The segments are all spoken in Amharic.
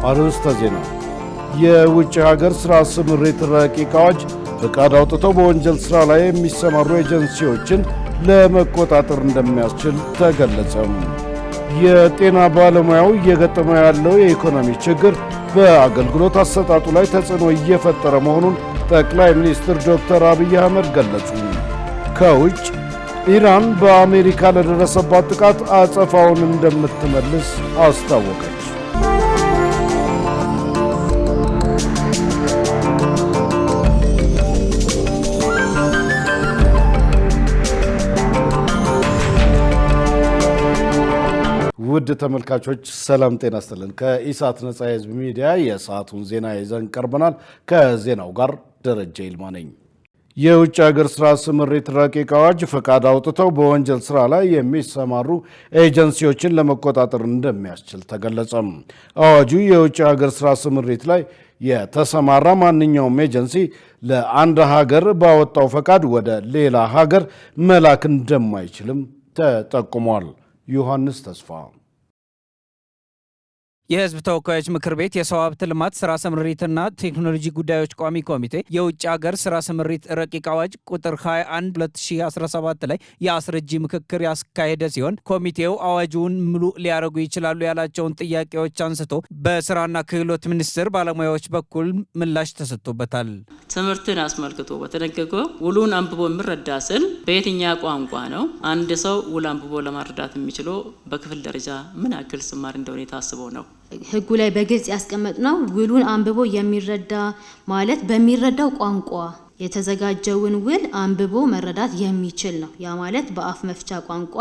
አርዕስተ ዜና። የውጭ ሀገር ሥራ ስምሪት ረቂቅ አዋጅ ፈቃድ አውጥተው በወንጀል ሥራ ላይ የሚሰማሩ ኤጀንሲዎችን ለመቆጣጠር እንደሚያስችል ተገለጸ። የጤና ባለሙያው እየገጠመው ያለው የኢኮኖሚ ችግር በአገልግሎት አሰጣጡ ላይ ተጽዕኖ እየፈጠረ መሆኑን ጠቅላይ ሚኒስትር ዶክተር አብይ አህመድ ገለጹ። ከውጭ ኢራን በአሜሪካ ለደረሰባት ጥቃት አጸፋውን እንደምትመልስ አስታወቀች። ውድ ተመልካቾች ሰላም ጤና ይስጥልን። ከኢሳት ነጻ የህዝብ ሚዲያ የሰዓቱን ዜና ይዘን ቀርበናል። ከዜናው ጋር ደረጀ ይልማ ነኝ። የውጭ ሀገር ሥራ ስምሪት ረቂቅ አዋጅ ፈቃድ አውጥተው በወንጀል ሥራ ላይ የሚሰማሩ ኤጀንሲዎችን ለመቆጣጠር እንደሚያስችል ተገለጸ። አዋጁ የውጭ ሀገር ሥራ ስምሪት ላይ የተሰማራ ማንኛውም ኤጀንሲ ለአንድ ሀገር ባወጣው ፈቃድ ወደ ሌላ ሀገር መላክ እንደማይችልም ተጠቁሟል። ዮሐንስ ተስፋ። የህዝብ ተወካዮች ምክር ቤት የሰው ሀብት ልማት ስራ ስምሪትና ቴክኖሎጂ ጉዳዮች ቋሚ ኮሚቴ የውጭ ሀገር ስራ ስምሪት ረቂቅ አዋጅ ቁጥር 21/2017 ላይ የአስረጂ ምክክር ያስካሄደ ሲሆን ኮሚቴው አዋጁን ሙሉ ሊያደርጉ ይችላሉ ያላቸውን ጥያቄዎች አንስቶ በስራና ክህሎት ሚኒስቴር ባለሙያዎች በኩል ምላሽ ተሰጥቶበታል። ትምህርትን አስመልክቶ በተደነገገው ውሉን አንብቦ የሚረዳ ስል በየትኛ ቋንቋ ነው? አንድ ሰው ውል አንብቦ ለማረዳት የሚችለው በክፍል ደረጃ ምን ያክል ስማር እንደሆነ ታስበው ነው? ህጉ ላይ በግልጽ ያስቀመጥነው ውሉን አንብቦ የሚረዳ ማለት በሚረዳው ቋንቋ የተዘጋጀውን ውል አንብቦ መረዳት የሚችል ነው። ያ ማለት በአፍ መፍቻ ቋንቋ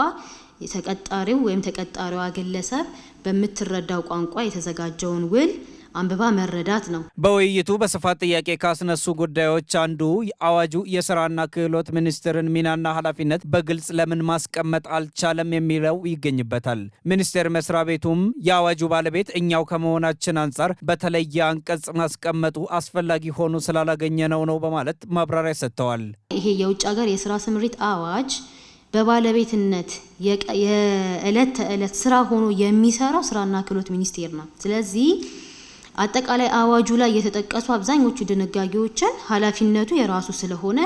የተቀጣሪው ወይም ተቀጣሪዋ ግለሰብ በምትረዳው ቋንቋ የተዘጋጀውን ውል አንብባ መረዳት ነው። በውይይቱ በስፋት ጥያቄ ካስነሱ ጉዳዮች አንዱ አዋጁ የስራና ክህሎት ሚኒስቴርን ሚናና ኃላፊነት በግልጽ ለምን ማስቀመጥ አልቻለም የሚለው ይገኝበታል። ሚኒስቴር መስሪያ ቤቱም የአዋጁ ባለቤት እኛው ከመሆናችን አንጻር በተለየ አንቀጽ ማስቀመጡ አስፈላጊ ሆኖ ስላላገኘነው ነው በማለት ማብራሪያ ሰጥተዋል። ይሄ የውጭ ሀገር የስራ ስምሪት አዋጅ በባለቤትነት የዕለት ተዕለት ስራ ሆኖ የሚሰራው ስራና ክህሎት ሚኒስቴር ነው። ስለዚህ አጠቃላይ አዋጁ ላይ የተጠቀሱ አብዛኞቹ ድንጋጌዎችን ኃላፊነቱ የራሱ ስለሆነ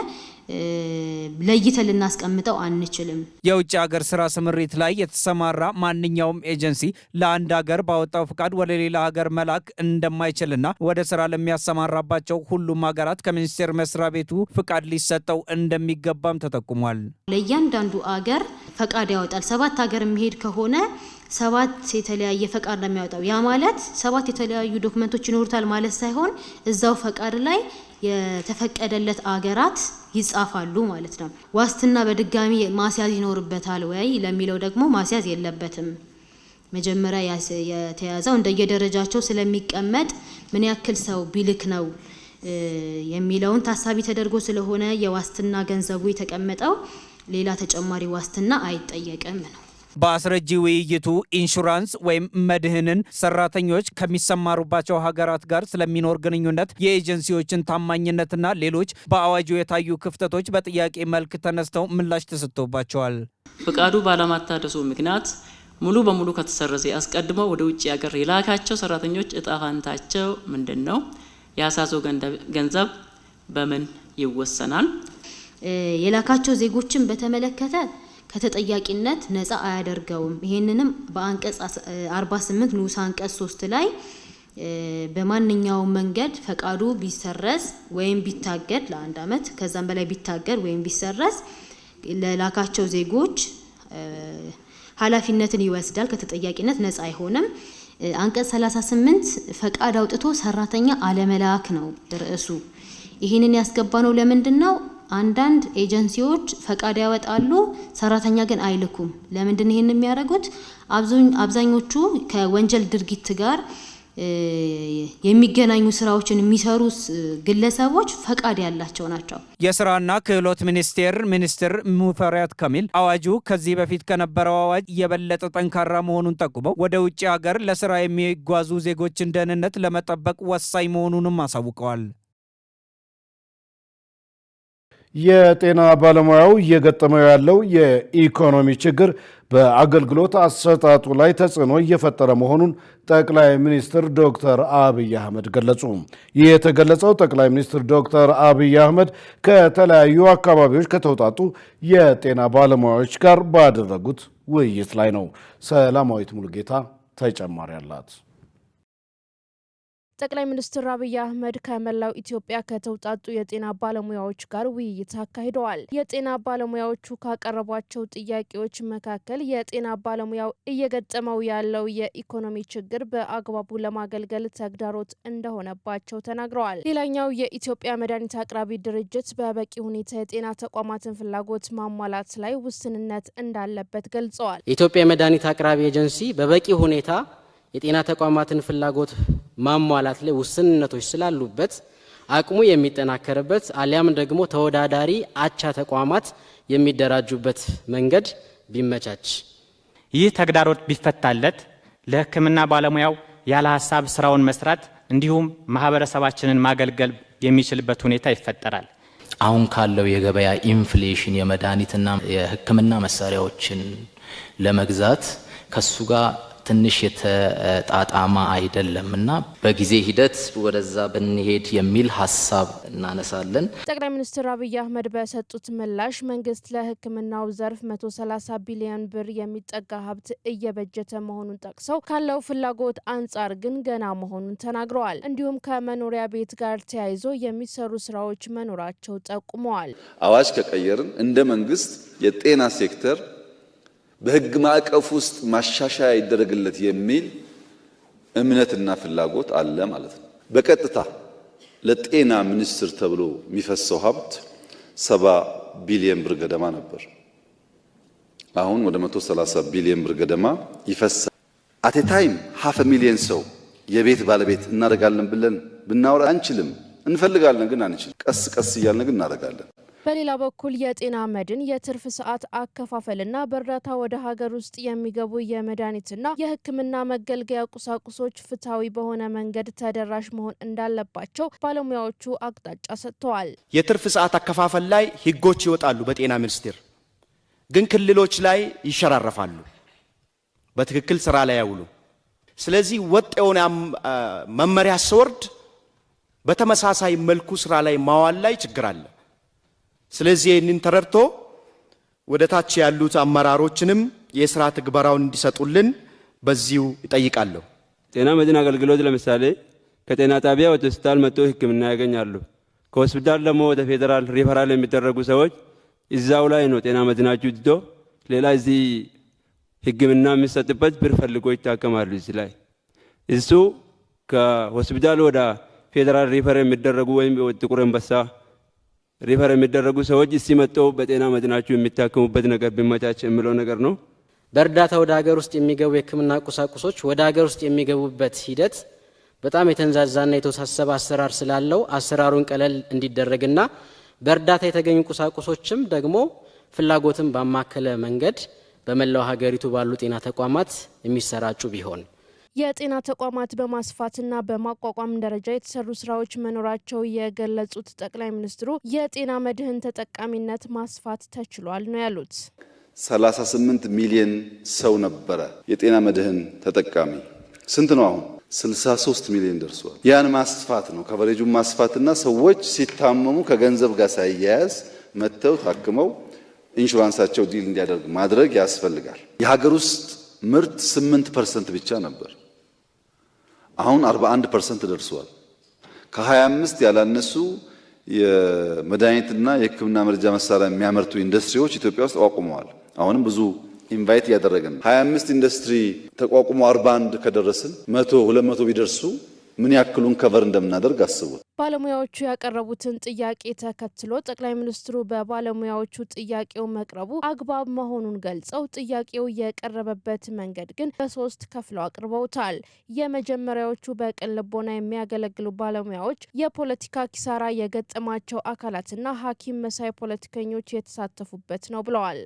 ለይተን ልናስቀምጠው አንችልም። የውጭ ሀገር ስራ ስምሪት ላይ የተሰማራ ማንኛውም ኤጀንሲ ለአንድ ሀገር ባወጣው ፍቃድ ወደ ሌላ ሀገር መላክ እንደማይችልና ወደ ስራ ለሚያሰማራባቸው ሁሉም ሀገራት ከሚኒስቴር መስሪያ ቤቱ ፍቃድ ሊሰጠው እንደሚገባም ተጠቁሟል። ለእያንዳንዱ ሀገር ፈቃድ ያወጣል። 7 ሀገር የሚሄድ ከሆነ 7 የተለያየ ፈቃድ ነው የሚያወጣው። ያ ማለት 7 የተለያዩ ዶክመንቶች ይኖሩታል ማለት ሳይሆን እዛው ፈቃድ ላይ የተፈቀደለት አገራት ይጻፋሉ ማለት ነው። ዋስትና በድጋሚ ማስያዝ ይኖርበታል ወይ ለሚለው ደግሞ ማስያዝ የለበትም። መጀመሪያ የተያዘው እንደየደረጃቸው ስለሚቀመጥ ምን ያክል ሰው ቢልክ ነው የሚለውን ታሳቢ ተደርጎ ስለሆነ የዋስትና ገንዘቡ የተቀመጠው ሌላ ተጨማሪ ዋስትና አይጠየቅም ነው። በአስረጂ ውይይቱ ኢንሹራንስ ወይም መድህንን ሰራተኞች ከሚሰማሩባቸው ሀገራት ጋር ስለሚኖር ግንኙነት፣ የኤጀንሲዎችን ታማኝነትና ሌሎች በአዋጁ የታዩ ክፍተቶች በጥያቄ መልክ ተነስተው ምላሽ ተሰጥቶባቸዋል። ፍቃዱ ባለማታደሱ ምክንያት ሙሉ በሙሉ ከተሰረዘ አስቀድሞ ወደ ውጭ ሀገር የላካቸው ሰራተኞች እጣ ፈንታቸው ምንድነው? ያሳዘው ገንዘብ በምን ይወሰናል? የላካቸው ዜጎችን በተመለከተ ከተጠያቂነት ነፃ አያደርገውም። ይሄንንም በአንቀጽ 48 ንዑስ አንቀጽ 3 ላይ በማንኛውም መንገድ ፈቃዱ ቢሰረዝ ወይም ቢታገድ ለ1 ዓመት ከዛም በላይ ቢታገድ ወይም ቢሰረዝ ለላካቸው ዜጎች ኃላፊነትን ይወስዳል፣ ከተጠያቂነት ነፃ አይሆንም። አንቀጽ 38 ፈቃድ አውጥቶ ሰራተኛ አለመላክ ነው ርዕሱ። ይሄንን ያስገባነው ለምንድነው? አንዳንድ ኤጀንሲዎች ፈቃድ ያወጣሉ፣ ሰራተኛ ግን አይልኩም። ለምንድን ይሄን የሚያደርጉት? አብዛኞቹ ከወንጀል ድርጊት ጋር የሚገናኙ ስራዎችን የሚሰሩ ግለሰቦች ፈቃድ ያላቸው ናቸው። የስራና ክህሎት ሚኒስትር ሙፈሪያት ካሚል አዋጁ ከዚህ በፊት ከነበረው አዋጅ የበለጠ ጠንካራ መሆኑን ጠቁመው ወደ ውጭ ሀገር ለስራ የሚጓዙ ዜጎችን ደህንነት ለመጠበቅ ወሳኝ መሆኑንም አሳውቀዋል። የጤና ባለሙያው እየገጠመው ያለው የኢኮኖሚ ችግር በአገልግሎት አሰጣጡ ላይ ተጽዕኖ እየፈጠረ መሆኑን ጠቅላይ ሚኒስትር ዶክተር አብይ አህመድ ገለጹ። ይህ የተገለጸው ጠቅላይ ሚኒስትር ዶክተር አብይ አህመድ ከተለያዩ አካባቢዎች ከተውጣጡ የጤና ባለሙያዎች ጋር ባደረጉት ውይይት ላይ ነው። ሰላማዊት ሙሉጌታ ተጨማሪ አላት። ጠቅላይ ሚኒስትር አብይ አህመድ ከመላው ኢትዮጵያ ከተውጣጡ የጤና ባለሙያዎች ጋር ውይይት አካሂደዋል። የጤና ባለሙያዎቹ ካቀረቧቸው ጥያቄዎች መካከል የጤና ባለሙያው እየገጠመው ያለው የኢኮኖሚ ችግር በአግባቡ ለማገልገል ተግዳሮት እንደሆነባቸው ተናግረዋል። ሌላኛው የኢትዮጵያ መድኃኒት አቅራቢ ድርጅት በበቂ ሁኔታ የጤና ተቋማትን ፍላጎት ማሟላት ላይ ውስንነት እንዳለበት ገልጸዋል። የኢትዮጵያ መድኃኒት አቅራቢ ኤጀንሲ በበቂ ሁኔታ የጤና ተቋማትን ፍላጎት ማሟላት ላይ ውስንነቶች ስላሉበት አቅሙ የሚጠናከርበት አሊያም ደግሞ ተወዳዳሪ አቻ ተቋማት የሚደራጁበት መንገድ ቢመቻች፣ ይህ ተግዳሮት ቢፈታለት ለሕክምና ባለሙያው ያለ ሀሳብ ስራውን መስራት እንዲሁም ማህበረሰባችንን ማገልገል የሚችልበት ሁኔታ ይፈጠራል። አሁን ካለው የገበያ ኢንፍሌሽን የመድኃኒትና የሕክምና መሳሪያዎችን ለመግዛት ከሱ ጋር ትንሽ የተጣጣማ አይደለምና በጊዜ ሂደት ወደዛ ብንሄድ የሚል ሀሳብ እናነሳለን። ጠቅላይ ሚኒስትር አብይ አህመድ በሰጡት ምላሽ መንግስት ለሕክምናው ዘርፍ 130 ቢሊዮን ብር የሚጠጋ ሀብት እየበጀተ መሆኑን ጠቅሰው ካለው ፍላጎት አንጻር ግን ገና መሆኑን ተናግረዋል። እንዲሁም ከመኖሪያ ቤት ጋር ተያይዞ የሚሰሩ ስራዎች መኖራቸው ጠቁመዋል። አዋጅ ከቀየርን እንደ መንግስት የጤና ሴክተር በህግ ማዕቀፍ ውስጥ ማሻሻያ ይደረግለት የሚል እምነትና ፍላጎት አለ ማለት ነው። በቀጥታ ለጤና ሚኒስቴር ተብሎ የሚፈሰው ሀብት 70 ቢሊዮን ብር ገደማ ነበር። አሁን ወደ 130 ቢሊዮን ብር ገደማ ይፈሳል። አት ታይም 500,000 ሰው የቤት ባለቤት እናደርጋለን ብለን ብናወራ አንችልም። እንፈልጋለን ግን አንችልም። ቀስ ቀስ እያልን ግን እናደርጋለን። በሌላ በኩል የጤና መድን የትርፍ ሰዓት አከፋፈልና በእርዳታ ወደ ሀገር ውስጥ የሚገቡ የመድኃኒትና የሕክምና መገልገያ ቁሳቁሶች ፍትሐዊ በሆነ መንገድ ተደራሽ መሆን እንዳለባቸው ባለሙያዎቹ አቅጣጫ ሰጥተዋል። የትርፍ ሰዓት አከፋፈል ላይ ህጎች ይወጣሉ በጤና ሚኒስቴር፣ ግን ክልሎች ላይ ይሸራረፋሉ፣ በትክክል ስራ ላይ ያውሉ። ስለዚህ ወጥ የሆነ መመሪያ ሲወርድ በተመሳሳይ መልኩ ስራ ላይ ማዋል ላይ ችግር አለ። ስለዚህ ይህንን ተረድቶ ወደ ታች ያሉት አመራሮችንም የስራ ትግበራውን እንዲሰጡልን በዚሁ ይጠይቃለሁ። ጤና መድን አገልግሎት ለምሳሌ ከጤና ጣቢያ ወደ ሆስፒታል መጥቶ ህክምና ያገኛሉ። ከሆስፒታል ደግሞ ወደ ፌዴራል ሪፈራል የሚደረጉ ሰዎች እዛው ላይ ነው ጤና መድናችሁ ትቶ ሌላ እዚህ ህክምና የሚሰጥበት ብር ፈልጎ ይታከማሉ። እዚህ ላይ እሱ ከሆስፒታል ወደ ፌዴራል ሪፈር የሚደረጉ ወይም ጥቁር አንበሳ ሪፈር የሚደረጉ ሰዎች ሲመጣው በጤና መድናችሁ የሚታከሙበት ነገር ቢመቻች የሚለው ነገር ነው። በእርዳታ ወደ ሀገር ውስጥ የሚገቡ የሕክምና ቁሳቁሶች ወደ ሀገር ውስጥ የሚገቡበት ሂደት በጣም የተንዛዛና የተወሳሰበ አሰራር ስላለው አሰራሩን ቀለል እንዲደረግና በእርዳታ የተገኙ ቁሳቁሶችም ደግሞ ፍላጎትን ባማከለ መንገድ በመላው ሀገሪቱ ባሉ ጤና ተቋማት የሚሰራጩ ቢሆን የጤና ተቋማት በማስፋትና በማቋቋም ደረጃ የተሰሩ ስራዎች መኖራቸው የገለጹት ጠቅላይ ሚኒስትሩ የጤና መድህን ተጠቃሚነት ማስፋት ተችሏል ነው ያሉት። 38 ሚሊዮን ሰው ነበረ የጤና መድህን ተጠቃሚ። ስንት ነው አሁን? 63 ሚሊዮን ደርሷል። ያን ማስፋት ነው፣ ከቨሬጁን ማስፋትና ሰዎች ሲታመሙ ከገንዘብ ጋር ሳይያያዝ መተው ታክመው ኢንሹራንሳቸው ዲል እንዲያደርግ ማድረግ ያስፈልጋል። የሀገር ውስጥ ምርት 8% ብቻ ነበር። አሁን 41% ደርሷል። ከ25 ያላነሱ የመድኃኒትና የሕክምና መርጃ መሳሪያ የሚያመርቱ ኢንዱስትሪዎች ኢትዮጵያ ውስጥ ተቋቁመዋል። አሁንም ብዙ ኢንቫይት እያደረገን ነው። 25 ኢንዱስትሪ ተቋቁሞ 41 ከደረስን 100 200 ቢደርሱ ምን ያክሉን ከቨር እንደምናደርግ አስቡት። ባለሙያዎቹ ያቀረቡትን ጥያቄ ተከትሎ ጠቅላይ ሚኒስትሩ በባለሙያዎቹ ጥያቄው መቅረቡ አግባብ መሆኑን ገልጸው ጥያቄው የቀረበበት መንገድ ግን በሶስት ከፍለው አቅርበውታል። የመጀመሪያዎቹ በቅን ልቦና የሚያገለግሉ ባለሙያዎች፣ የፖለቲካ ኪሳራ የገጠማቸው አካላትና ሐኪም መሳይ ፖለቲከኞች የተሳተፉበት ነው ብለዋል።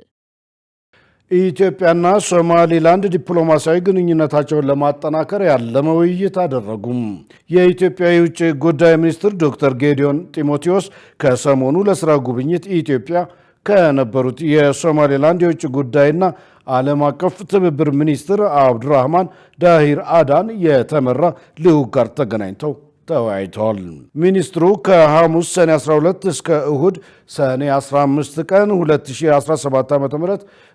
ኢትዮጵያና ሶማሊላንድ ዲፕሎማሲያዊ ግንኙነታቸውን ለማጠናከር ያለመ ውይይት አደረጉም። የኢትዮጵያ የውጭ ጉዳይ ሚኒስትር ዶክተር ጌዲዮን ጢሞቴዎስ ከሰሞኑ ለስራ ጉብኝት ኢትዮጵያ ከነበሩት የሶማሊላንድ የውጭ ጉዳይና ዓለም አቀፍ ትብብር ሚኒስትር አብዱራህማን ዳሂር አዳን የተመራ ልዑክ ጋር ተገናኝተው ተወያይተዋል። ሚኒስትሩ ከሐሙስ ሰኔ 12 እስከ እሁድ ሰኔ 15 ቀን 2017 ዓ.ም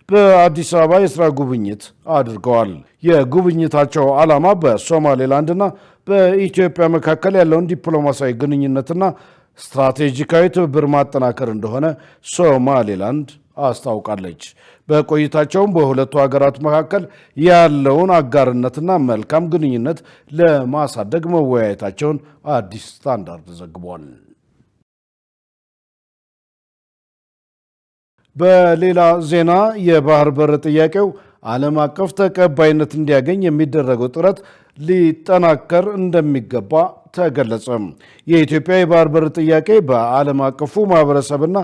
በአዲስ አበባ የሥራ ጉብኝት አድርገዋል። የጉብኝታቸው ዓላማ በሶማሌላንድና በኢትዮጵያ መካከል ያለውን ዲፕሎማሲያዊ ግንኙነትና ስትራቴጂካዊ ትብብር ማጠናከር እንደሆነ ሶማሌላንድ አስታውቃለች። በቆይታቸውም በሁለቱ ሀገራት መካከል ያለውን አጋርነትና መልካም ግንኙነት ለማሳደግ መወያየታቸውን አዲስ ስታንዳርድ ዘግቧል። በሌላ ዜና የባህር በር ጥያቄው ዓለም አቀፍ ተቀባይነት እንዲያገኝ የሚደረገው ጥረት ሊጠናከር እንደሚገባ ተገለጸ። የኢትዮጵያ የባህር በር ጥያቄ በዓለም አቀፉ ማህበረሰብና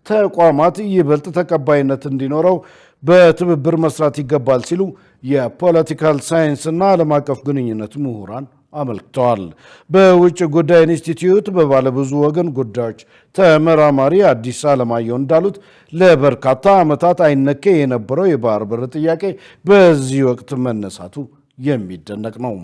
ተቋማት ይበልጥ ተቀባይነት እንዲኖረው በትብብር መስራት ይገባል ሲሉ የፖለቲካል ሳይንስና ዓለም አቀፍ ግንኙነት ምሁራን አመልክተዋል። በውጭ ጉዳይ ኢንስቲትዩት በባለብዙ ወገን ጉዳዮች ተመራማሪ አዲስ አለማየሁ እንዳሉት ለበርካታ ዓመታት አይነኬ የነበረው የባህር በር ጥያቄ በዚህ ወቅት መነሳቱ የሚደነቅ ነው።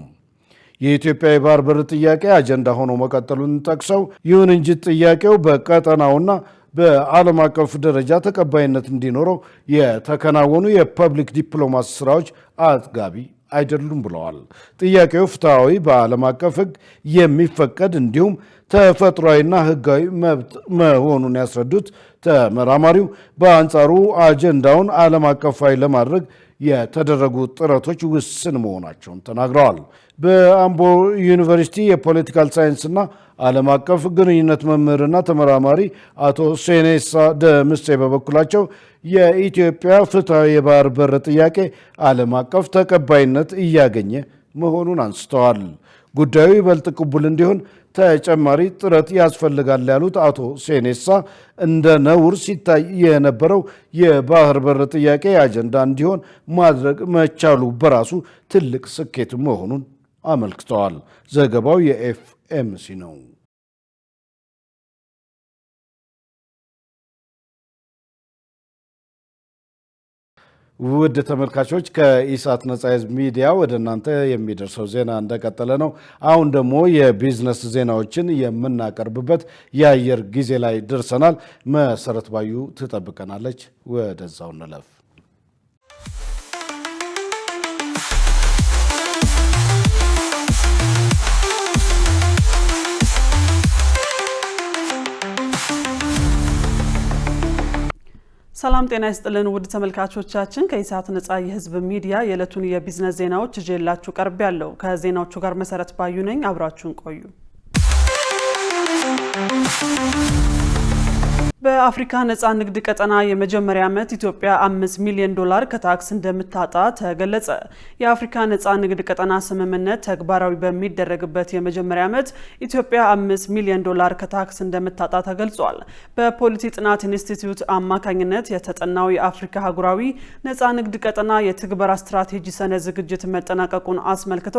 የኢትዮጵያ የባህር በር ጥያቄ አጀንዳ ሆኖ መቀጠሉን ጠቅሰው ይሁን እንጂ ጥያቄው በቀጠናውና በዓለም አቀፍ ደረጃ ተቀባይነት እንዲኖረው የተከናወኑ የፐብሊክ ዲፕሎማሲ ስራዎች አጥጋቢ አይደሉም ብለዋል። ጥያቄው ፍትሐዊ፣ በዓለም አቀፍ ሕግ የሚፈቀድ እንዲሁም ተፈጥሯዊና ሕጋዊ መብት መሆኑን ያስረዱት ተመራማሪው በአንጻሩ አጀንዳውን ዓለም አቀፋዊ ለማድረግ የተደረጉ ጥረቶች ውስን መሆናቸውን ተናግረዋል። በአምቦ ዩኒቨርሲቲ የፖለቲካል ሳይንስና ዓለም አቀፍ ግንኙነት መምህርና ተመራማሪ አቶ ሴኔሳ ደምሴ በበኩላቸው የኢትዮጵያ ፍትሐዊ የባህር በር ጥያቄ ዓለም አቀፍ ተቀባይነት እያገኘ መሆኑን አንስተዋል። ጉዳዩ ይበልጥ ቅቡል እንዲሆን ተጨማሪ ጥረት ያስፈልጋል ያሉት አቶ ሴኔሳ እንደ ነውር ሲታይ የነበረው የባህር በር ጥያቄ አጀንዳ እንዲሆን ማድረግ መቻሉ በራሱ ትልቅ ስኬት መሆኑን አመልክተዋል። ዘገባው የኤፍኤምሲ ነው። ውድ ተመልካቾች ከኢሳት ነጻ ሕዝብ ሚዲያ ወደ እናንተ የሚደርሰው ዜና እንደቀጠለ ነው። አሁን ደግሞ የቢዝነስ ዜናዎችን የምናቀርብበት የአየር ጊዜ ላይ ደርሰናል። መሰረት ባዩ ትጠብቀናለች። ወደዛው እንለፍ። ሰላም ጤና ይስጥልን ውድ ተመልካቾቻችን፣ ከኢሳት ነጻ የህዝብ ሚዲያ የዕለቱን የቢዝነስ ዜናዎች ይዤላችሁ ቀርብ ያለው ከዜናዎቹ ጋር መሰረት ባዩ ነኝ። አብራችሁን ቆዩ። በአፍሪካ ነጻ ንግድ ቀጠና የመጀመሪያ ዓመት ኢትዮጵያ $5 ሚሊዮን ከታክስ እንደምታጣ ተገለጸ። የአፍሪካ ነጻ ንግድ ቀጠና ስምምነት ተግባራዊ በሚደረግበት የመጀመሪያ ዓመት ኢትዮጵያ $5 ሚሊዮን ከታክስ እንደምታጣ ተገልጿል። በፖሊሲ ጥናት ኢንስቲትዩት አማካኝነት የተጠናው የአፍሪካ አህጉራዊ ነጻ ንግድ ቀጠና የትግበራ ስትራቴጂ ሰነድ ዝግጅት መጠናቀቁን አስመልክቶ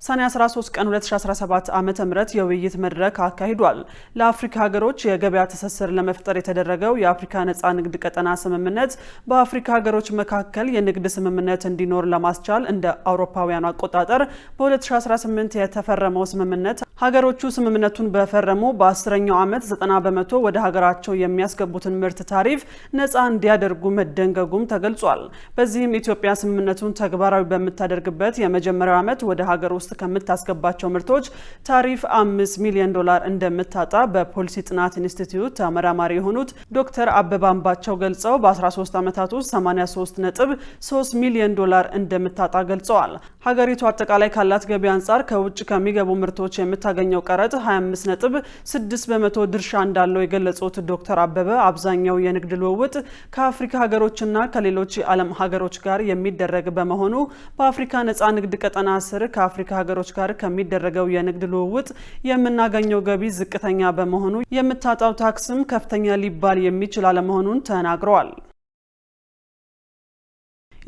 ሰኔ 13 ቀን 2017 ዓ.ም የውይይት መድረክ አካሂዷል። ለአፍሪካ ሀገሮች የገበያ ትስስር ለመፍጠር የተደረገው የአፍሪካ ነጻ ንግድ ቀጠና ስምምነት በአፍሪካ ሀገሮች መካከል የንግድ ስምምነት እንዲኖር ለማስቻል እንደ አውሮፓውያኑ አቆጣጠር በ2018 የተፈረመው ስምምነት ሀገሮቹ ስምምነቱን በፈረሙ በ10ኛው ዓመት 90% ወደ ሀገራቸው የሚያስገቡትን ምርት ታሪፍ ነጻ እንዲያደርጉ መደንገጉም ተገልጿል። በዚህም ኢትዮጵያ ስምምነቱን ተግባራዊ በምታደርግበት የመጀመሪያው ዓመት ወደ ሀገር ውስጥ ከምታስገባቸው ምርቶች ታሪፍ $5 ሚሊዮን እንደምታጣ በፖሊሲ ጥናት ኢንስቲትዩት ተመራማሪ የሆኑት ዶክተር አበባ አምባቸው ገልጸው በ13 ዓመታት ውስጥ $83.3 ሚሊዮን እንደምታጣ ገልጸዋል። ሀገሪቱ አጠቃላይ ካላት ገቢ አንጻር ከውጭ ከሚገቡ ምርቶች የምታገኘው ቀረጥ 25.6% ድርሻ እንዳለው የገለጹት ዶክተር አበበ አብዛኛው የንግድ ልውውጥ ከአፍሪካ ሀገሮችና ከሌሎች የዓለም ሀገሮች ጋር የሚደረግ በመሆኑ በአፍሪካ ነጻ ንግድ ቀጠና ስር ከአፍሪካ ሀገሮች ጋር ከሚደረገው የንግድ ልውውጥ የምናገኘው ገቢ ዝቅተኛ በመሆኑ የምታጣው ታክስም ከፍተኛ ሊባል የሚችል አለመሆኑን ተናግረዋል።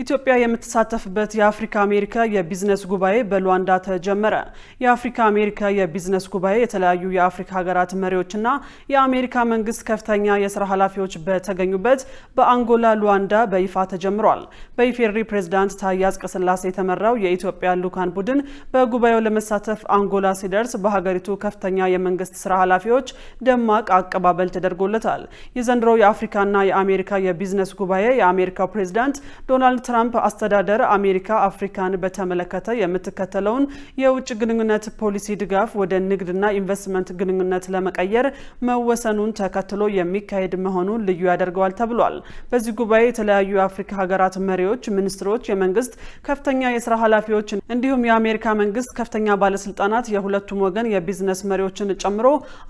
ኢትዮጵያ የምትሳተፍበት የአፍሪካ አሜሪካ የቢዝነስ ጉባኤ በሉዋንዳ ተጀመረ። የአፍሪካ አሜሪካ የቢዝነስ ጉባኤ የተለያዩ የአፍሪካ ሀገራት መሪዎችና የአሜሪካ መንግስት ከፍተኛ የስራ ኃላፊዎች በተገኙበት በአንጎላ ሉዋንዳ በይፋ ተጀምሯል። በኢፌዴሪ ፕሬዝዳንት ታዬ አጽቀሥላሴ የተመራው የኢትዮጵያ ልዑካን ቡድን በጉባኤው ለመሳተፍ አንጎላ ሲደርስ በሀገሪቱ ከፍተኛ የመንግስት ስራ ኃላፊዎች ደማቅ አቀባበል ተደርጎለታል። የዘንድሮው የአፍሪካና የአሜሪካ የቢዝነስ ጉባኤ የአሜሪካው ፕሬዝዳንት ዶናልድ ትራምፕ አስተዳደር አሜሪካ አፍሪካን በተመለከተ የምትከተለውን የውጭ ግንኙነት ፖሊሲ ድጋፍ ወደ ንግድና ኢንቨስትመንት ግንኙነት ለመቀየር መወሰኑን ተከትሎ የሚካሄድ መሆኑን ልዩ ያደርገዋል ተብሏል። በዚህ ጉባኤ የተለያዩ የአፍሪካ ሀገራት መሪዎች፣ ሚኒስትሮች፣ የመንግስት ከፍተኛ የስራ ኃላፊዎች እንዲሁም የአሜሪካ መንግስት ከፍተኛ ባለስልጣናት የሁለቱም ወገን የቢዝነስ መሪዎችን ጨምሮ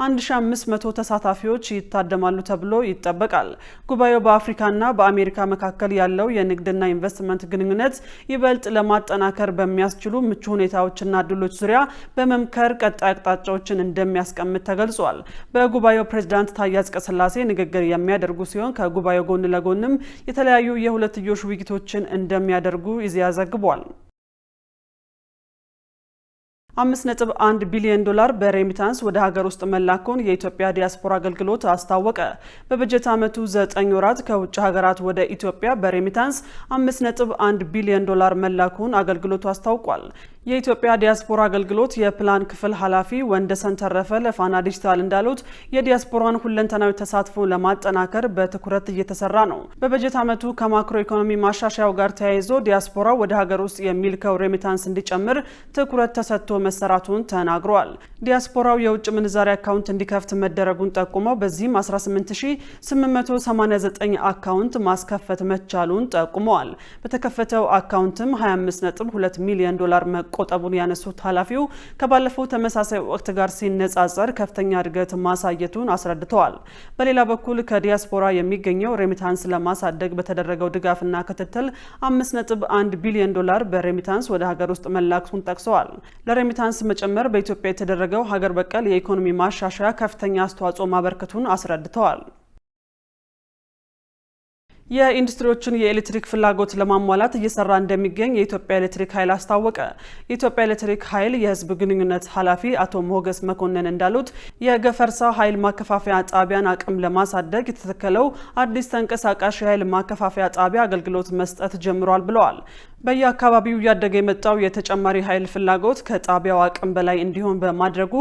1500 ተሳታፊዎች ይታደማሉ ተብሎ ይጠበቃል። ጉባኤው በአፍሪካና በአሜሪካ መካከል ያለው የንግድና ኢንቨስትመንት ግንኙነት ይበልጥ ለማጠናከር በሚያስችሉ ምቹ ሁኔታዎችና እድሎች ዙሪያ በመምከር ቀጣይ አቅጣጫዎችን እንደሚያስቀምጥ ተገልጿል። በጉባኤው ፕሬዝዳንት ታዬ አጽቀሥላሴ ንግግር የሚያደርጉ ሲሆን ከጉባኤው ጎን ለጎንም የተለያዩ የሁለትዮሽ ውይይቶችን እንደሚያደርጉ ኢዜአ ዘግቧል። 5.1 ቢሊዮን ዶላር በሬሚታንስ ወደ ሀገር ውስጥ መላኩን የኢትዮጵያ ዲያስፖራ አገልግሎት አስታወቀ። በበጀት ዓመቱ 9 ወራት ከውጭ ሀገራት ወደ ኢትዮጵያ በሬሚታንስ 5.1 ቢሊዮን ዶላር መላኩን አገልግሎቱ አስታውቋል። የኢትዮጵያ ዲያስፖራ አገልግሎት የፕላን ክፍል ኃላፊ ወንደሰን ተረፈ ለፋና ዲጂታል እንዳሉት የዲያስፖራን ሁለንተናዊ ተሳትፎ ለማጠናከር በትኩረት እየተሰራ ነው። በበጀት ዓመቱ ከማክሮ ኢኮኖሚ ማሻሻያው ጋር ተያይዞ ዲያስፖራ ወደ ሀገር ውስጥ የሚልከው ሬሚታንስ እንዲጨምር ትኩረት ተሰጥቶ መሰራቱን ተናግረዋል። ዲያስፖራው የውጭ ምንዛሪ አካውንት እንዲከፍት መደረጉን ጠቁመው በዚህም 18889 አካውንት ማስከፈት መቻሉን ጠቁመዋል። በተከፈተው አካውንትም 25.2 ሚሊዮን ዶላር ቆጠቡን ያነሱት ኃላፊው ከባለፈው ተመሳሳይ ወቅት ጋር ሲነጻጸር ከፍተኛ እድገት ማሳየቱን አስረድተዋል። በሌላ በኩል ከዲያስፖራ የሚገኘው ሬሚታንስ ለማሳደግ በተደረገው ድጋፍና ክትትል 5.1 ቢሊዮን ዶላር በሬሚታንስ ወደ ሀገር ውስጥ መላኩን ጠቅሰዋል። ለሬሚታንስ መጨመር በኢትዮጵያ የተደረገው ሀገር በቀል የኢኮኖሚ ማሻሻያ ከፍተኛ አስተዋጽኦ ማበርከቱን አስረድተዋል። የኢንዱስትሪዎችን የኤሌክትሪክ ፍላጎት ለማሟላት እየሰራ እንደሚገኝ የኢትዮጵያ ኤሌክትሪክ ኃይል አስታወቀ። የኢትዮጵያ ኤሌክትሪክ ኃይል የሕዝብ ግንኙነት ኃላፊ አቶ ሞገስ መኮንን እንዳሉት የገፈርሳ ኃይል ማከፋፈያ ጣቢያን አቅም ለማሳደግ የተተከለው አዲስ ተንቀሳቃሽ የኃይል ማከፋፈያ ጣቢያ አገልግሎት መስጠት ጀምሯል ብለዋል። በየአካባቢው እያደገ የመጣው የተጨማሪ ኃይል ፍላጎት ከጣቢያው አቅም በላይ እንዲሆን በማድረጉ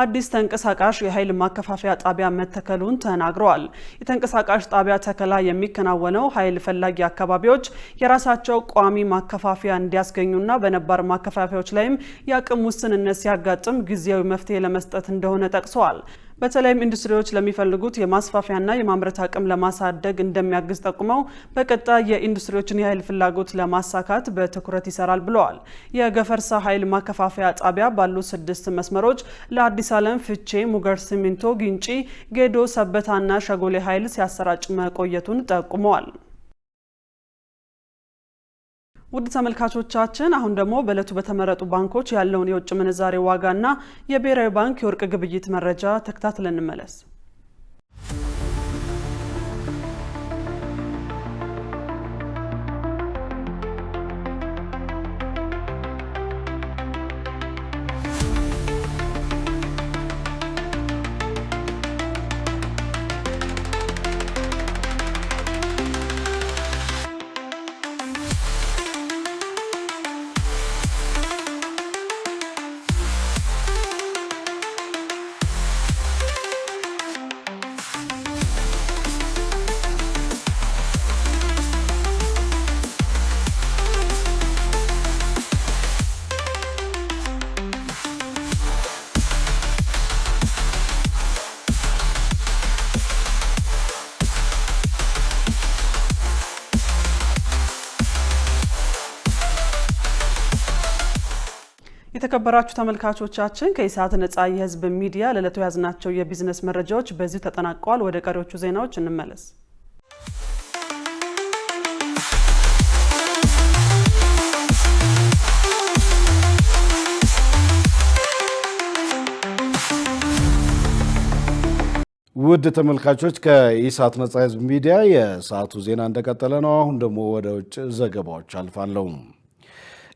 አዲስ ተንቀሳቃሽ የኃይል ማከፋፈያ ጣቢያ መተከሉን ተናግረዋል። የተንቀሳቃሽ ጣቢያ ተከላ የሚከናወነው ኃይል ፈላጊ አካባቢዎች የራሳቸው ቋሚ ማከፋፈያ እንዲያስገኙና በነባር ማከፋፈያዎች ላይም የአቅም ውስንነት ሲያጋጥም ጊዜያዊ መፍትሄ ለመስጠት እንደሆነ ጠቅሰዋል። በተለይም ኢንዱስትሪዎች ለሚፈልጉት የማስፋፊያና የማምረት አቅም ለማሳደግ እንደሚያግዝ ጠቁመው በቀጣይ የኢንዱስትሪዎችን የኃይል ፍላጎት ለማሳካት በትኩረት ይሰራል ብለዋል። የገፈርሳ ኃይል ማከፋፈያ ጣቢያ ባሉ 6 መስመሮች ለአዲስ ዓለም፣ ፍቼ፣ ሙገር ሲሚንቶ፣ ግንጪ፣ ጌዶ፣ ሰበታና ሸጎሌ ኃይል ሲያሰራጭ መቆየቱን ጠቁመዋል። ውድ ተመልካቾቻችን አሁን ደግሞ በእለቱ በተመረጡ ባንኮች ያለውን የውጭ ምንዛሬ ዋጋና የብሔራዊ ባንክ የወርቅ ግብይት መረጃ ተከታትለን እንመለስ። የተከበራችሁ ተመልካቾቻችን ከኢሳት ነጻ የህዝብ ሚዲያ ለዕለቱ ያዝናቸው የቢዝነስ መረጃዎች በዚህ ተጠናቀዋል። ወደ ቀሪዎቹ ዜናዎች እንመለስ። ውድ ተመልካቾች ከኢሳት ነጻ ህዝብ ሚዲያ የሰዓቱ ዜና እንደቀጠለ ነው። አሁን ደግሞ ወደ ውጭ ዘገባዎች አልፋለሁ።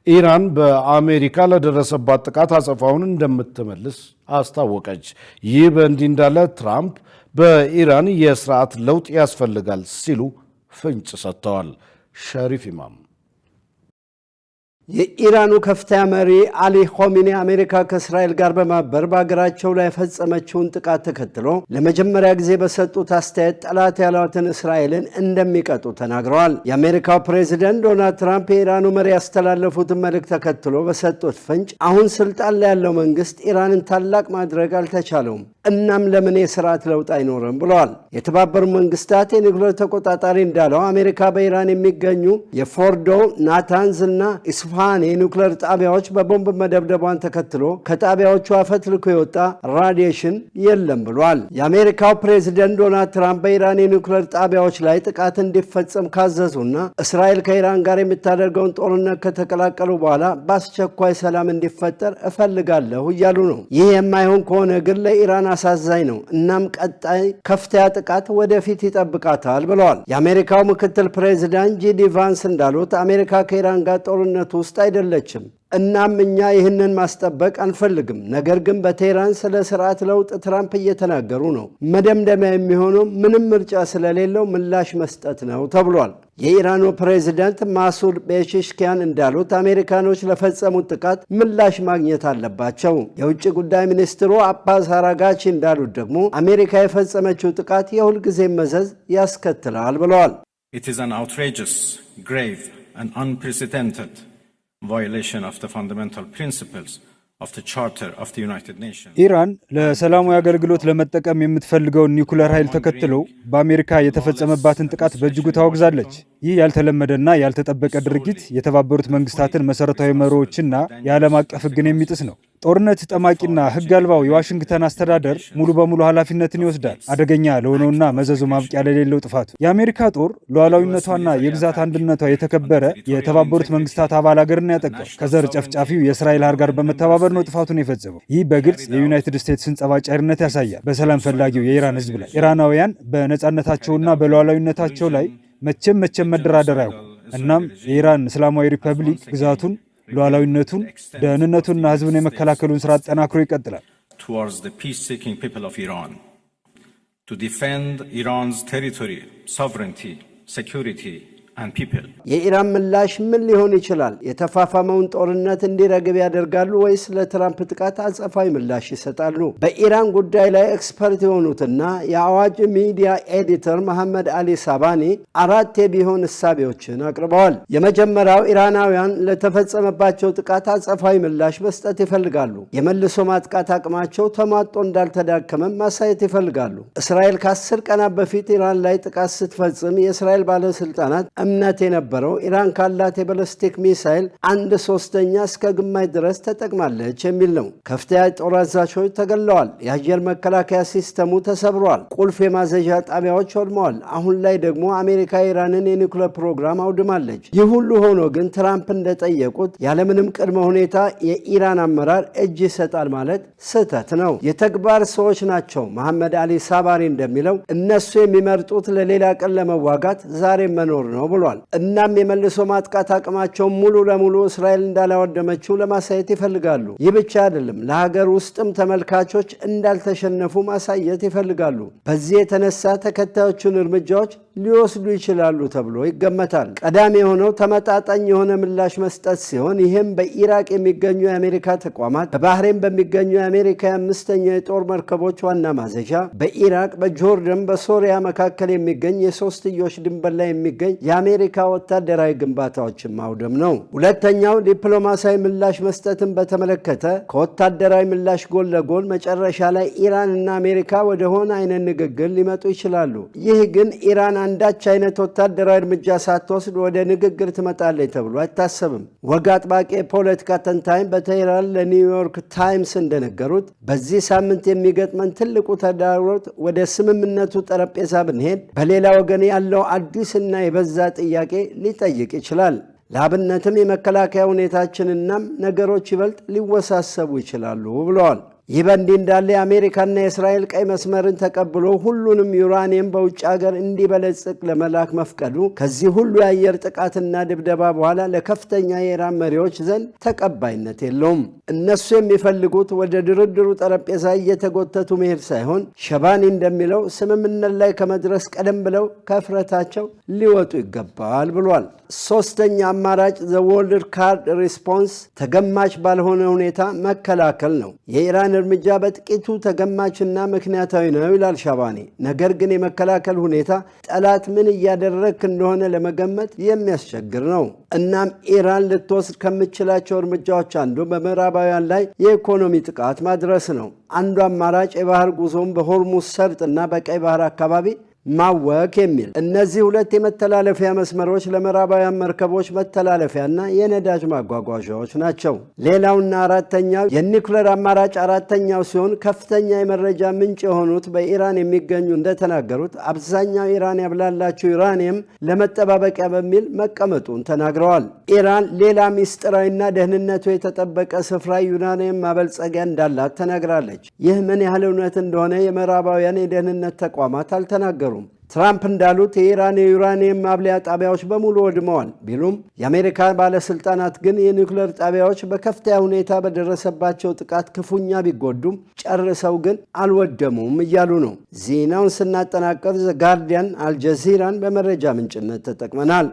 ኢራን በአሜሪካ ለደረሰባት ጥቃት አጸፋውን እንደምትመልስ አስታወቀች። ይህ በእንዲህ እንዳለ ትራምፕ በኢራን የስርዓት ለውጥ ያስፈልጋል ሲሉ ፍንጭ ሰጥተዋል። ሸሪፍ ኢማም የኢራኑ ከፍተኛ መሪ አሊ ኾሜኒ አሜሪካ ከእስራኤል ጋር በማበር በአገራቸው ላይ የፈጸመችውን ጥቃት ተከትሎ ለመጀመሪያ ጊዜ በሰጡት አስተያየት ጠላት ያሏትን እስራኤልን እንደሚቀጡ ተናግረዋል። የአሜሪካው ፕሬዚደንት ዶናልድ ትራምፕ የኢራኑ መሪ ያስተላለፉትን መልእክት ተከትሎ በሰጡት ፍንጭ አሁን ስልጣን ላይ ያለው መንግስት ኢራንን ታላቅ ማድረግ አልተቻለውም፣ እናም ለምን የስርዓት ለውጥ አይኖርም ብለዋል። የተባበሩት መንግስታት የኒውክሌር ተቆጣጣሪ እንዳለው አሜሪካ በኢራን የሚገኙ የፎርዶ፣ ናታንዝ እና ኢስፋሃን የኒውክሌር ጣቢያዎች በቦምብ መደብደቧን ተከትሎ ከጣቢያዎቹ አፈትልኮ የወጣ ራዲዬሽን የለም ብሏል። የአሜሪካው ፕሬዚደንት ዶናልድ ትራምፕ በኢራን የኒውክሌር ጣቢያዎች ላይ ጥቃት እንዲፈጸም ካዘዙና እስራኤል ከኢራን ጋር የምታደርገውን ጦርነት ከተቀላቀሉ በኋላ በአስቸኳይ ሰላም እንዲፈጠር እፈልጋለሁ እያሉ ነው። ይህ የማይሆን ከሆነ ግን ለኢራን አሳዛኝ ነው። እናም ቀጣይ ከፍተኛ ጥቃት ወደፊት ይጠብቃታል ብለዋል። የአሜሪካው ምክትል ፕሬዚዳንት ጂዲ ቫንስ እንዳሉት አሜሪካ ከኢራን ጋር ጦርነት ውስጥ አይደለችም። እናም እኛ ይህንን ማስጠበቅ አንፈልግም። ነገር ግን በቴህራን ስለ ስርዓት ለውጥ ትራምፕ እየተናገሩ ነው። መደምደሚያ የሚሆነው ምንም ምርጫ ስለሌለው ምላሽ መስጠት ነው ተብሏል። የኢራኑ ፕሬዚዳንት ማሱድ ቤሺሽኪያን እንዳሉት አሜሪካኖች ለፈጸሙት ጥቃት ምላሽ ማግኘት አለባቸው። የውጭ ጉዳይ ሚኒስትሩ አባስ አራጋቺ እንዳሉት ደግሞ አሜሪካ የፈጸመችው ጥቃት የሁልጊዜ መዘዝ ያስከትላል ብለዋል። It is an outrageous, grave and unprecedented violation of the fundamental principles of the Charter of the United Nations. ኢራን ለሰላማዊ አገልግሎት ለመጠቀም የምትፈልገውን ኒውክሌር ኃይል ተከትሎ በአሜሪካ የተፈጸመባትን ጥቃት በእጅጉ ታወግዛለች። ይህ ያልተለመደና ያልተጠበቀ ድርጊት የተባበሩት መንግስታትን መሰረታዊ መርሆዎችና የዓለም አቀፍ ሕግን የሚጥስ ነው። ጦርነት ጠማቂና ሕግ አልባው የዋሽንግተን አስተዳደር ሙሉ በሙሉ ኃላፊነትን ይወስዳል። አደገኛ ለሆነውና መዘዙ ማብቂያ ለሌለው ጥፋቱ የአሜሪካ ጦር ሉዓላዊነቷና የግዛት አንድነቷ የተከበረ የተባበሩት መንግስታት አባል ሀገርን ያጠቃው ከዘር ጨፍጫፊው የእስራኤል ሀገር ጋር በመተባበር ነው ጥፋቱን የፈጸመው። ይህ በግልጽ የዩናይትድ ስቴትስን ጸባጫሪነት ያሳያል። በሰላም ፈላጊው የኢራን ህዝብ ላይ ኢራናውያን በነጻነታቸውና በሉዓላዊነታቸው ላይ መቼም መደራደር አያውቁም። እናም የኢራን እስላማዊ ሪፐብሊክ ግዛቱን ሉዓላዊነቱን ደህንነቱንና ህዝብን የመከላከሉን ስራ አጠናክሮ ይቀጥላል። Towards the peace-seeking people of Iran to defend Iran's territory, sovereignty, security and people. የኢራን ምላሽ ምን ሊሆን ይችላል? የተፋፋመውን ጦርነት እንዲረግብ ያደርጋሉ ወይስ ለትራምፕ ጥቃት አጸፋዊ ምላሽ ይሰጣሉ? በኢራን ጉዳይ ላይ ኤክስፐርት የሆኑትና የአዋጅ ሚዲያ ኤዲተር መሐመድ አሊ ሳባኒ አራት የቢሆን እሳቤዎችን አቅርበዋል። የመጀመሪያው ኢራናውያን ለተፈጸመባቸው ጥቃት አጸፋዊ ምላሽ መስጠት ይፈልጋሉ። የመልሶ ማጥቃት አቅማቸው ተሟጦ እንዳልተዳከመም ማሳየት ይፈልጋሉ። እስራኤል ከ10 ቀናት በፊት ኢራን ላይ ጥቃት ስትፈጽም የእስራኤል ባለስልጣናት እምነት የነበረው ኢራን ካላት የባለስቲክ ሚሳይል 1/3 እስከ ግማሽ ድረስ ተጠቅማለች የሚል ነው። ከፍተኛ ጦር አዛዦች ተገለዋል። የአየር መከላከያ ሲስተሙ ተሰብሯል። ቁልፍ የማዘዣ ጣቢያዎች ወድመዋል። አሁን ላይ ደግሞ አሜሪካ ኢራንን የኒውክሌር ፕሮግራም አውድማለች። ይህ ሁሉ ሆኖ ግን ትራምፕ እንደጠየቁት ያለምንም ቅድመ ሁኔታ የኢራን አመራር እጅ ይሰጣል ማለት ስህተት ነው። የተግባር ሰዎች ናቸው። መሐመድ አሊ ሳባሪ እንደሚለው እነሱ የሚመርጡት ለሌላ ቀን ለመዋጋት ዛሬ መኖር ነው ብሏል። እናም የመልሶ ማጥቃት አቅማቸውን ሙሉ ለሙሉ እስራኤል እንዳላወደመችው ለማሳየት ይፈልጋሉ። ይህ ብቻ አይደለም፣ ለሀገር ውስጥም ተመልካቾች እንዳልተሸነፉ ማሳየት ይፈልጋሉ። በዚህ የተነሳ ተከታዮቹን እርምጃዎች ሊወስዱ ይችላሉ ተብሎ ይገመታል። ቀዳሚ የሆነው ተመጣጣኝ የሆነ ምላሽ መስጠት ሲሆን ይህም በኢራቅ የሚገኙ የአሜሪካ ተቋማት፣ በባህሬን በሚገኙ የአሜሪካ የአምስተኛ የጦር መርከቦች ዋና ማዘዣ፣ በኢራቅ፣ በጆርደን፣ በሶሪያ መካከል የሚገኝ የሶስትዮሽ ድንበር ላይ የሚገኝ የአሜሪካ ወታደራዊ ግንባታዎችን ማውደም ነው። ሁለተኛው ዲፕሎማሲያዊ ምላሽ መስጠትን በተመለከተ ከወታደራዊ ምላሽ ጎን ለጎን መጨረሻ ላይ ኢራን እና አሜሪካ ወደሆነ አይነት ንግግር ሊመጡ ይችላሉ። ይህ ግን ኢራን አንዳች አይነት ወታደራዊ እርምጃ ሳትወስድ ወደ ንግግር ትመጣለች ተብሎ አይታሰብም። ወግ አጥባቂ የፖለቲካ ተንታኝ በቴህራን ለኒውዮርክ ታይምስ እንደነገሩት በዚህ ሳምንት የሚገጥመን ትልቁ ተግዳሮት ወደ ስምምነቱ ጠረጴዛ ብንሄድ በሌላ ወገን ያለው አዲስና የበዛ ጥያቄ ሊጠይቅ ይችላል። ለአብነትም የመከላከያ ሁኔታችንናም ነገሮች ይበልጥ ሊወሳሰቡ ይችላሉ ብለዋል። ይህ በእንዲህ እንዳለ የአሜሪካና የእስራኤል ቀይ መስመርን ተቀብሎ ሁሉንም ዩራኒየም በውጭ ሀገር እንዲበለጽግ ለመላክ መፍቀዱ ከዚህ ሁሉ የአየር ጥቃትና ድብደባ በኋላ ለከፍተኛ የኢራን መሪዎች ዘንድ ተቀባይነት የለውም። እነሱ የሚፈልጉት ወደ ድርድሩ ጠረጴዛ እየተጎተቱ መሄድ ሳይሆን ሸባኒ እንደሚለው ስምምነት ላይ ከመድረስ ቀደም ብለው ከእፍረታቸው ሊወጡ ይገባል ብሏል። ሶስተኛ አማራጭ ዘ ወርልድ ካርድ ሪስፖንስ ተገማች ባልሆነ ሁኔታ መከላከል ነው። የኢራን እርምጃ በጥቂቱ ተገማችና ምክንያታዊ ነው ይላል ሻባኒ። ነገር ግን የመከላከል ሁኔታ ጠላት ምን እያደረግክ እንደሆነ ለመገመት የሚያስቸግር ነው። እናም ኢራን ልትወስድ ከምችላቸው እርምጃዎች አንዱ በምዕራባውያን ላይ የኢኮኖሚ ጥቃት ማድረስ ነው። አንዱ አማራጭ የባህር ጉዞም በሆርሙዝ ሰርጥና በቀይ ባህር አካባቢ ማወክ የሚል። እነዚህ ሁለት የመተላለፊያ መስመሮች ለምዕራባውያን መርከቦች መተላለፊያና የነዳጅ ማጓጓዣዎች ናቸው። ሌላውና አራተኛው የኒኩሌር አማራጭ አራተኛው ሲሆን ከፍተኛ የመረጃ ምንጭ የሆኑት በኢራን የሚገኙ እንደተናገሩት አብዛኛው ኢራን ያብላላቸው ዩራኒየም ለመጠባበቂያ በሚል መቀመጡን ተናግረዋል። ኢራን ሌላ ሚስጥራዊና ደህንነቱ የተጠበቀ ስፍራ ዩራኒየም ማበልጸጊያ እንዳላት ተናግራለች። ይህ ምን ያህል እውነት እንደሆነ የምዕራባውያን የደህንነት ተቋማት አልተናገሩም። ትራምፕ እንዳሉት የኢራን የዩራኒየም ማብለያ ጣቢያዎች በሙሉ ወድመዋል ቢሉም የአሜሪካ ባለስልጣናት ግን የኒውክሌር ጣቢያዎች በከፍተኛ ሁኔታ በደረሰባቸው ጥቃት ክፉኛ ቢጎዱም ጨርሰው ግን አልወደሙም እያሉ ነው። ዜናውን ስናጠናቀር ዘ ጋርዲያን፣ አልጀዚራን በመረጃ ምንጭነት ተጠቅመናል።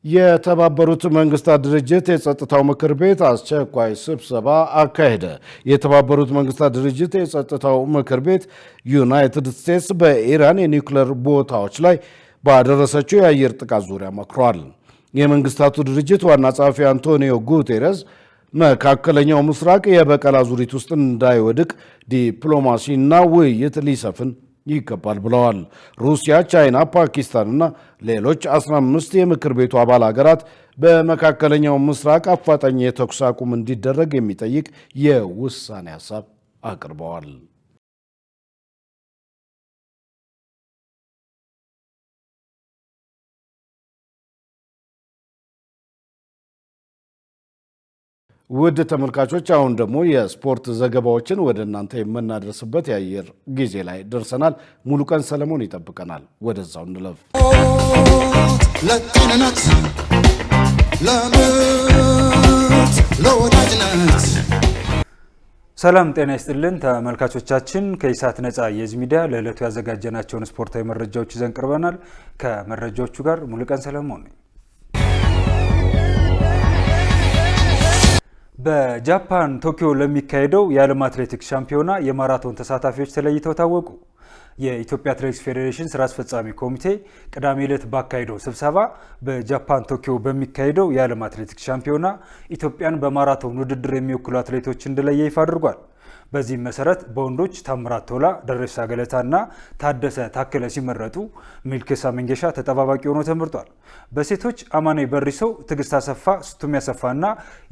የተባበሩት መንግስታት ድርጅት የጸጥታው ምክር ቤት አስቸኳይ ስብሰባ አካሄደ። የተባበሩት መንግስታት ድርጅት የጸጥታው ምክር ቤት ዩናይትድ ስቴትስ በኢራን የኒውክሌር ቦታዎች ላይ ባደረሰችው የአየር ጥቃት ዙሪያ መክሯል። የመንግስታቱ ድርጅት ዋና ጸሐፊ አንቶኒዮ ጉቴሬስ መካከለኛው ምስራቅ የበቀል አዙሪት ውስጥ እንዳይወድቅ ዲፕሎማሲና ውይይት ሊሰፍን ይገባል ብለዋል። ሩሲያ፣ ቻይና፣ ፓኪስታንና ሌሎች 15 የምክር ቤቱ አባል ሀገራት በመካከለኛው ምስራቅ አፋጣኝ የተኩስ አቁም እንዲደረግ የሚጠይቅ የውሳኔ ሀሳብ አቅርበዋል። ውድ ተመልካቾች አሁን ደግሞ የስፖርት ዘገባዎችን ወደ እናንተ የምናደርስበት የአየር ጊዜ ላይ ደርሰናል። ሙሉቀን ሰለሞን ይጠብቀናል። ወደዛው እንለፍ። ለጤንነት፣ ለምርት፣ ለወዳጅነት ሰላም ጤና ይስጥልን ተመልካቾቻችን። ከኢሳት ነጻ የህዝብ ሚዲያ ለዕለቱ ያዘጋጀናቸውን ስፖርታዊ መረጃዎች ይዘን ቀርበናል። ከመረጃዎቹ ጋር ሙሉቀን ሰለሞን ነኝ። በጃፓን ቶኪዮ ለሚካሄደው የዓለም አትሌቲክስ ሻምፒዮና የማራቶን ተሳታፊዎች ተለይተው ታወቁ። የኢትዮጵያ አትሌቲክስ ፌዴሬሽን ስራ አስፈጻሚ ኮሚቴ ቅዳሜ ዕለት ባካሄደው ስብሰባ በጃፓን ቶኪዮ በሚካሄደው የዓለም አትሌቲክስ ሻምፒዮና ኢትዮጵያን በማራቶን ውድድር የሚወክሉ አትሌቶች እንደለየ ይፋ አድርጓል። በዚህም መሰረት በወንዶች ታምራት ቶላ፣ ደረሳ ገለታና ታደሰ ታከለ ሲመረጡ ሚልኬሳ መንገሻ ተጠባባቂ ሆኖ ተመርጧል። በሴቶች አማኔ በሪሶ፣ ትዕግስት አሰፋ፣ ስቱሚ አሰፋና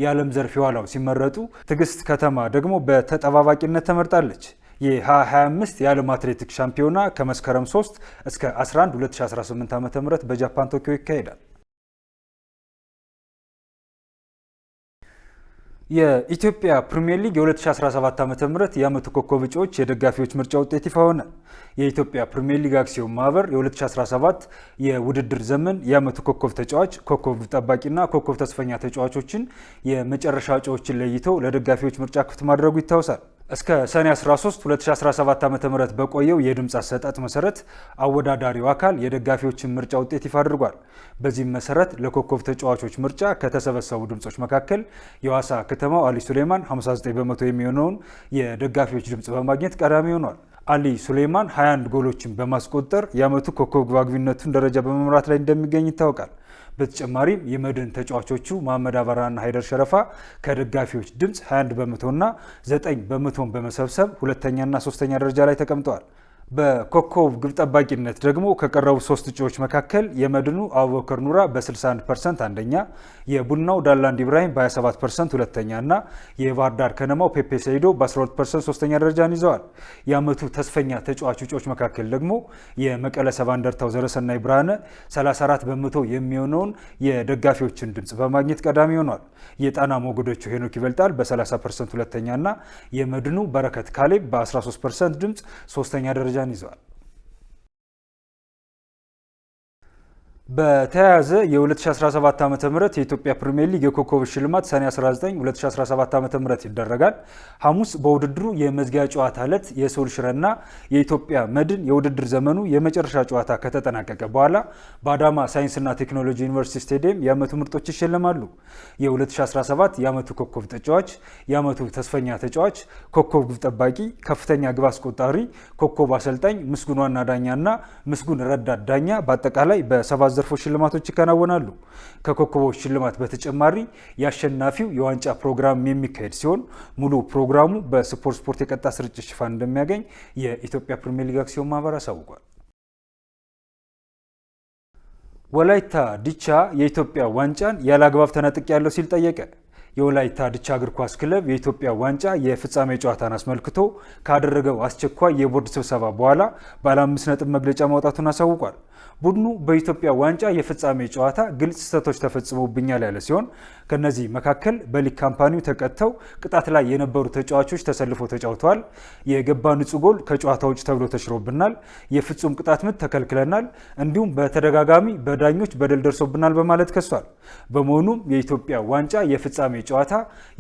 የዓለም ዘርፍ የዋላው ሲመረጡ ትዕግስት ከተማ ደግሞ በተጠባባቂነት ተመርጣለች። የ2025 የዓለም አትሌቲክስ ሻምፒዮና ከመስከረም 3 እስከ 11 2018 ዓ.ም በጃፓን ቶኪዮ ይካሄዳል። የኢትዮጵያ ፕሪሚየር ሊግ የ2017 ዓ.ም የዓመቱ ኮከብ እጩዎች የደጋፊዎች ምርጫ ውጤት ይፋ ሆነ። የኢትዮጵያ ፕሪሚየር ሊግ አክሲዮን ማህበር የ2017 የውድድር ዘመን የዓመቱ ኮከብ ተጫዋች፣ ኮከብ ጠባቂና ኮከብ ተስፈኛ ተጫዋቾችን የመጨረሻ እጩዎችን ለይቶ ለደጋፊዎች ምርጫ ክፍት ማድረጉ ይታወሳል። እስከ ሰኔ 13 2017 ዓ.ም በቆየው የድምፅ አሰጣጥ መሰረት አወዳዳሪው አካል የደጋፊዎችን ምርጫ ውጤት ይፋ አድርጓል። በዚህም መሰረት ለኮከብ ተጫዋቾች ምርጫ ከተሰበሰቡ ድምጾች መካከል የሐዋሳ ከተማው አሊ ሱሌማን 59 በመቶ የሚሆነውን የደጋፊዎች ድምፅ በማግኘት ቀዳሚ ሆኗል። አሊ ሱሌማን 21 ጎሎችን በማስቆጠር የዓመቱ ኮከብ ግብ አግቢነቱን ደረጃ በመምራት ላይ እንደሚገኝ ይታወቃል። በተጨማሪም የመድን ተጫዋቾቹ መሐመድ አበራና ሃይደር ሸረፋ ከደጋፊዎች ድምፅ 21 በመቶና 9 በመቶን በመሰብሰብ ሁለተኛና ሶስተኛ ደረጃ ላይ ተቀምጠዋል። በኮከብ ግብ ጠባቂነት ደግሞ ከቀረቡ 3 እጩዎች መካከል የመድኑ አቡበከር ኑራ በ61% አንደኛ፣ የቡናው ዳላንድ ኢብራሂም በ27% ሁለተኛ እና የባህር ዳር ከነማው ፔፔ ሰይዶ በ12% ሶስተኛ ደረጃን ይዘዋል። የዓመቱ ተስፈኛ ተጫዋች እጩዎች መካከል ደግሞ የመቀለ ሰባ እንደርታው ዘረሰናይ ብርሃነ 34 በመቶ የሚሆነውን የደጋፊዎችን ድምጽ በማግኘት ቀዳሚ ሆኗል። የጣና ሞገዶቹ ሄኖክ ይበልጣል በ30% ሁለተኛ እና የመድኑ በረከት ካሌብ በ13% ድምጽ ሶስተኛ ደረጃ ይዘዋል። በተያያዘ የ2017 ዓ.ም የኢትዮጵያ ፕሪሚየር ሊግ የኮከቦች ሽልማት ሰኔ 19 2017 ዓ.ም ይደረጋል። ሐሙስ በውድድሩ የመዝጊያ ጨዋታ ዕለት የሶል ሽረና የኢትዮጵያ መድን የውድድር ዘመኑ የመጨረሻ ጨዋታ ከተጠናቀቀ በኋላ በአዳማ ሳይንስና ቴክኖሎጂ ዩኒቨርሲቲ ስቴዲየም የዓመቱ ምርጦች ይሸለማሉ። የ2017 የዓመቱ ኮከብ ተጫዋች፣ የዓመቱ ተስፈኛ ተጫዋች፣ ኮከብ ግብ ጠባቂ፣ ከፍተኛ ግብ አስቆጣሪ፣ ኮከብ አሰልጣኝ፣ ምስጉን ዋና ዳኛና ምስጉን ረዳት ዳኛ በአጠቃላይ በ7 ዘርፎች ሽልማቶች ይከናወናሉ። ከኮከቦች ሽልማት በተጨማሪ የአሸናፊው የዋንጫ ፕሮግራም የሚካሄድ ሲሆን ሙሉ ፕሮግራሙ በስፖርት የቀጥታ ስርጭት ሽፋን እንደሚያገኝ የኢትዮጵያ ፕሪሚየር ሊግ አክሲዮን ማህበር አሳውቋል። ወላይታ ዲቻ የኢትዮጵያ ዋንጫን ያለ አግባብ ተነጥቄያለሁ ሲል ጠየቀ። የወላይታ ዲቻ እግር ኳስ ክለብ የኢትዮጵያ ዋንጫ የፍጻሜ ጨዋታን አስመልክቶ ካደረገው አስቸኳይ የቦርድ ስብሰባ በኋላ ባለ 5 ነጥብ መግለጫ ማውጣቱን አሳውቋል። ቡድኑ በኢትዮጵያ ዋንጫ የፍጻሜ ጨዋታ ግልጽ ስህተቶች ተፈጽሞብኛል ያለ ሲሆን ከነዚህ መካከል በሊግ ካምፓኒው ተቀጥተው ቅጣት ላይ የነበሩ ተጫዋቾች ተሰልፈው ተጫውተዋል፣ የገባ ንጹህ ጎል ከጨዋታ ውጭ ተብሎ ተሽሮብናል፣ የፍጹም ቅጣት ምት ተከልክለናል፣ እንዲሁም በተደጋጋሚ በዳኞች በደል ደርሶብናል በማለት ከሷል። በመሆኑም የኢትዮጵያ ዋንጫ የፍጻሜ ጨዋታ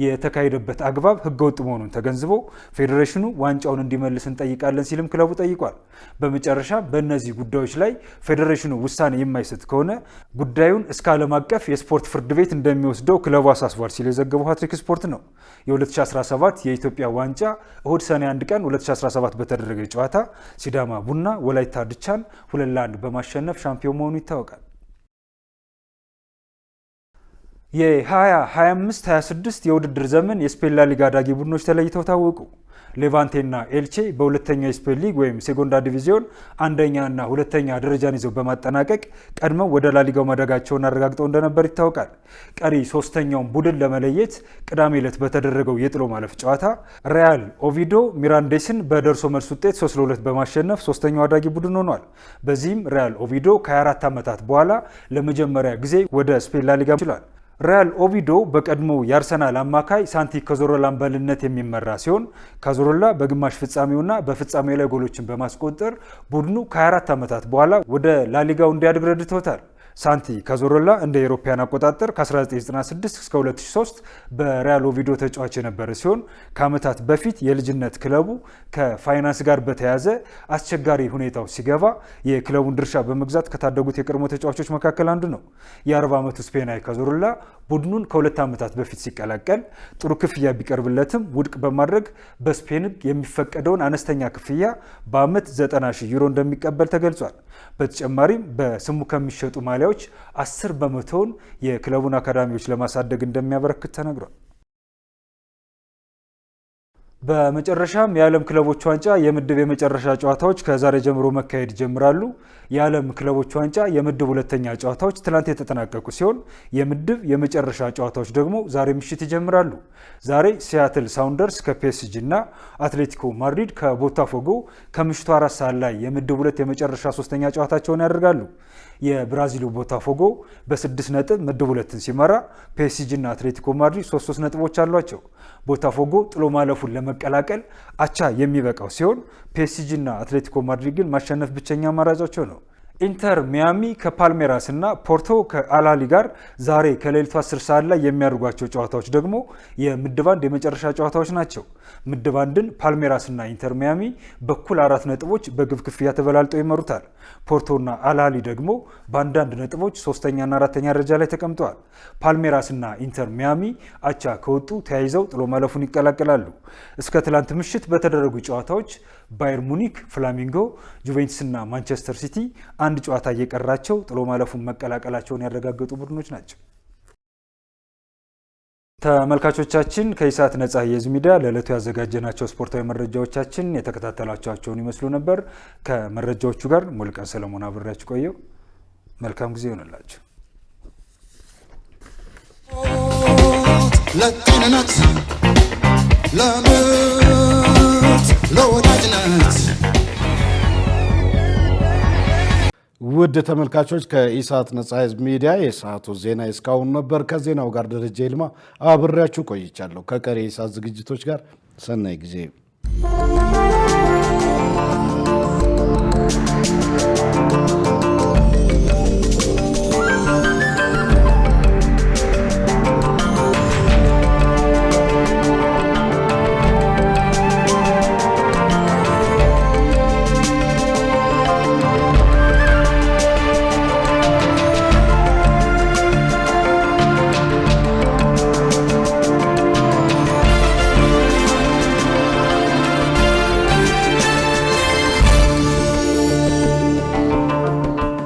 የተካሄደበት አግባብ ህገወጥ መሆኑን ተገንዝቦ ፌዴሬሽኑ ዋንጫውን እንዲመልስ እንጠይቃለን ሲልም ክለቡ ጠይቋል። በመጨረሻ በእነዚህ ጉዳዮች ላይ ፌዴሬሽኑ ውሳኔ የማይሰጥ ከሆነ ጉዳዩን እስከ ዓለም አቀፍ የስፖርት ፍርድ ቤት እንደሚወስደው ክለቡ አሳስቧል ሲል የዘገበው ሃትሪክ ስፖርት ነው። የ2017 የኢትዮጵያ ዋንጫ እሁድ ሰኔ 1 ቀን 2017 በተደረገ ጨዋታ ሲዳማ ቡና ወላይታ ድቻን 2-1 በማሸነፍ ሻምፒዮን መሆኑ ይታወቃል። የ2025-26 የውድድር ዘመን የስፔን ላሊጋ አዳጊ ቡድኖች ተለይተው ታወቁ። ሌቫንቴና ኤልቼ በሁለተኛው የስፔን ሊግ ወይም ሴጎንዳ ዲቪዚዮን አንደኛና ሁለተኛ ደረጃን ይዘው በማጠናቀቅ ቀድመው ወደ ላሊጋው ማደጋቸውን አረጋግጠው እንደነበር ይታወቃል። ቀሪ ሶስተኛውን ቡድን ለመለየት ቅዳሜ ዕለት በተደረገው የጥሎ ማለፍ ጨዋታ ሪያል ኦቪዶ ሚራንዴስን በደርሶ መልስ ውጤት 3-2 በማሸነፍ ሶስተኛው አዳጊ ቡድን ሆኗል። በዚህም ሪያል ኦቪዶ ከ24 ዓመታት በኋላ ለመጀመሪያ ጊዜ ወደ ስፔን ላሊጋ ችሏል። ሪያል ኦቪዶ በቀድሞው የአርሰናል አማካይ ሳንቲ ካዞሮላ አምበልነት የሚመራ ሲሆን ካዞሮላ በግማሽ ፍጻሜውና በፍጻሜው ላይ ጎሎችን በማስቆጠር ቡድኑ ከ24 ዓመታት በኋላ ወደ ላሊጋው እንዲያድግ ረድቶታል። ሳንቲ ካዞሮላ እንደ አውሮፓውያን አቆጣጠር ከ1996 እስከ 2003 በሪያል ኦቪዶ ተጫዋች የነበረ ሲሆን ከዓመታት በፊት የልጅነት ክለቡ ከፋይናንስ ጋር በተያያዘ አስቸጋሪ ሁኔታው ሲገባ የክለቡን ድርሻ በመግዛት ከታደጉት የቀድሞ ተጫዋቾች መካከል አንዱ ነው። የ40 ዓመቱ ስፔናዊ ካዞሮላ ቡድኑን ከ2 ዓመታት በፊት ሲቀላቀል ጥሩ ክፍያ ቢቀርብለትም ውድቅ በማድረግ በስፔን ሕግ የሚፈቀደውን አነስተኛ ክፍያ በዓመት 90,000 ዩሮ እንደሚቀበል ተገልጿል። በተጨማሪም በስሙ ከሚሸጡ ማሊያዎች 10 በመቶውን የክለቡን አካዳሚዎች ለማሳደግ እንደሚያበረክት ተነግሯል። በመጨረሻም የዓለም ክለቦች ዋንጫ የምድብ የመጨረሻ ጨዋታዎች ከዛሬ ጀምሮ መካሄድ ይጀምራሉ። የዓለም ክለቦች ዋንጫ የምድብ ሁለተኛ ጨዋታዎች ትላንት የተጠናቀቁ ሲሆን የምድብ የመጨረሻ ጨዋታዎች ደግሞ ዛሬ ምሽት ይጀምራሉ። ዛሬ ሲያትል ሳውንደርስ ከፒኤስጂ እና አትሌቲኮ ማድሪድ ከቦታፎጎ ከምሽቱ 4 ሰዓት ላይ የምድብ ሁለት የመጨረሻ ሶስተኛ ጨዋታቸውን ያደርጋሉ። የብራዚሉ ቦታፎጎ በ6 ነጥብ ምድብ ሁለትን ሲመራ ፒኤስጂ እና አትሌቲኮ ማድሪድ 3 ነጥቦች አሏቸው። ቦታፎጎ ጥሎ ማለፉን ለመቀላቀል አቻ የሚበቃው ሲሆን ፒኤስጂ እና አትሌቲኮ ማድሪድ ግን ማሸነፍ ብቸኛ አማራጫቸው ነው። ኢንተር ሚያሚ ከፓልሜራስ እና ፖርቶ ከአልአህሊ ጋር ዛሬ ከሌሊቱ 10 ሰዓት ላይ የሚያደርጓቸው ጨዋታዎች ደግሞ የምድብ 1 የመጨረሻ ጨዋታዎች ናቸው። ምድብ 1ን ፓልሜራስ እና ኢንተር ሚያሚ በኩል 4 ነጥቦች በግብ ክፍያ ተበላልጠው ይመሩታል። ፖርቶና አልአህሊ ደግሞ በአንዳንድ ነጥቦች 3ኛና 4ኛ ደረጃ ላይ ተቀምጠዋል። ፓልሜራስ እና ኢንተር ሚያሚ አቻ ከወጡ ተያይዘው ጥሎ ማለፉን ይቀላቀላሉ። እስከ ትላንት ምሽት በተደረጉ ጨዋታዎች ባየር ሙኒክ፣ ፍላሚንጎ፣ ጁቬንቱስ እና ማንቸስተር ሲቲ አንድ ጨዋታ እየቀራቸው ጥሎ ማለፉን መቀላቀላቸውን ያረጋገጡ ቡድኖች ናቸው። ተመልካቾቻችን ከኢሳት ነጻ የህዝብ ሚዲያ ለዕለቱ ያዘጋጀናቸው ስፖርታዊ መረጃዎቻችን የተከታተላችኋቸውን ይመስሉ ነበር። ከመረጃዎቹ ጋር ሙልቀን ሰለሞን አብሬያችሁ ቆየው። መልካም ጊዜ ይሆንላችሁ። ለጤንነት ለምርት ለወዳጅነት ውድ ተመልካቾች ከኢሳት ነጻ ህዝብ ሚዲያ የሰዓቱ ዜና እስካሁን ነበር። ከዜናው ጋር ደረጀ ይልማ አብሬያችሁ ቆይቻለሁ። ከቀሪ የኢሳት ዝግጅቶች ጋር ሰናይ ጊዜ